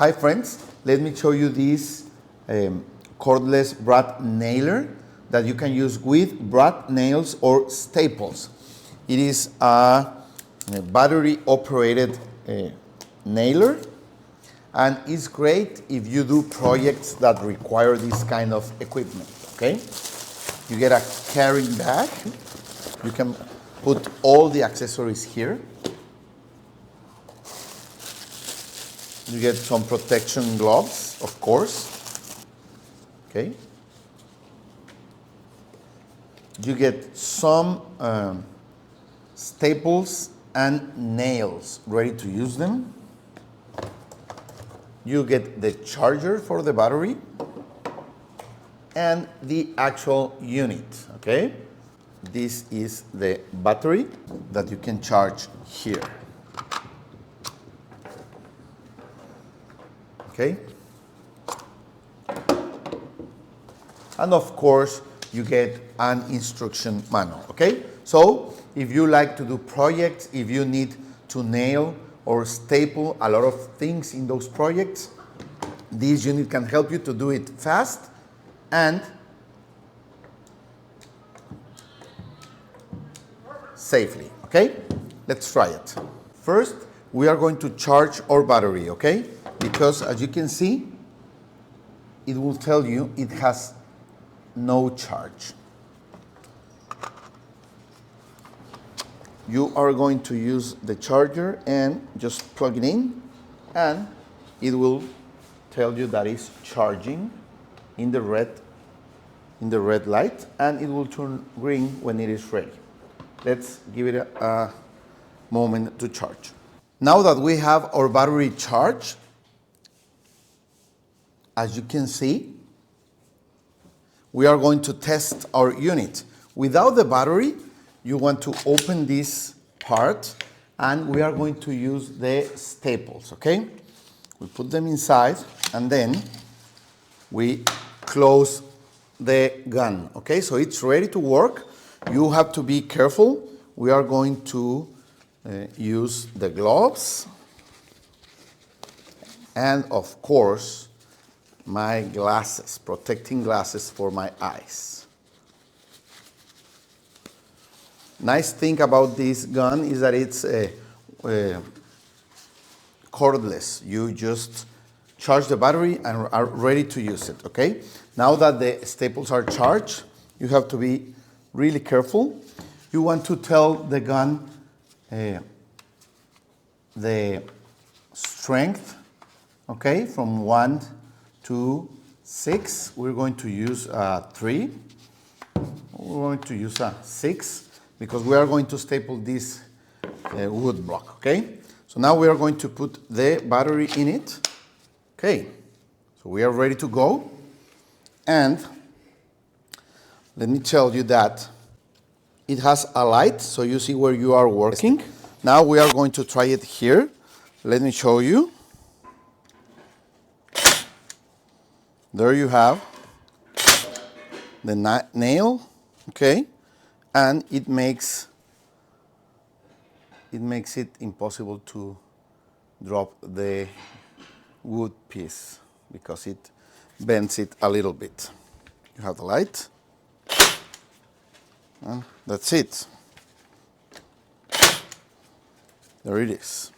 Hi friends, let me show you this cordless brad nailer that you can use with brad nails or staples. It is a battery operated nailer, and it's great if you do projects that require this kind of equipment, okay? You get a carrying bag, you can put all the accessories here. You get some protection gloves, of course, okay? You get some staples and nails ready to use them. You get the charger for the battery and the actual unit, okay? This is the battery that you can charge here. Okay? And of course, you get an instruction manual, okay? So, if you like to do projects, if you need to nail or staple a lot of things in those projects, this unit can help you to do it fast and safely, okay? Let's try it. First, we are going to charge our battery, okay? Because as you can see, it will tell you it has no charge. You are going to use the charger and just plug it in, and it will tell you that it's charging in the red light, and it will turn green when it is ready. Let's give it a moment to charge. Now that we have our battery charged, as you can see, we are going to test our unit. Without the battery, you want to open this part, and we are going to use the staples, okay? We put them inside, and then we close the gun, okay? So it's ready to work. You have to be careful. We are going to use the gloves, and of course, my glasses, protecting glasses for my eyes. Nice thing about this gun is that it's cordless. You just charge the battery and are ready to use it, okay? Now that the staples are charged, you have to be really careful. You want to tell the gun the strength, okay, from 1 to 6. We're going to use 3. We're going to use a 6 because we are going to staple this wood block, okay? So now we are going to put the battery in it. Okay, so we are ready to go. And let me tell you that it has a light, so you see where you are working. Now we are going to try it here. Let me show you. There you have the nail, okay? And it makes it impossible to drop the wood piece because it bends it a little bit. You have the light, and that's it. There it is.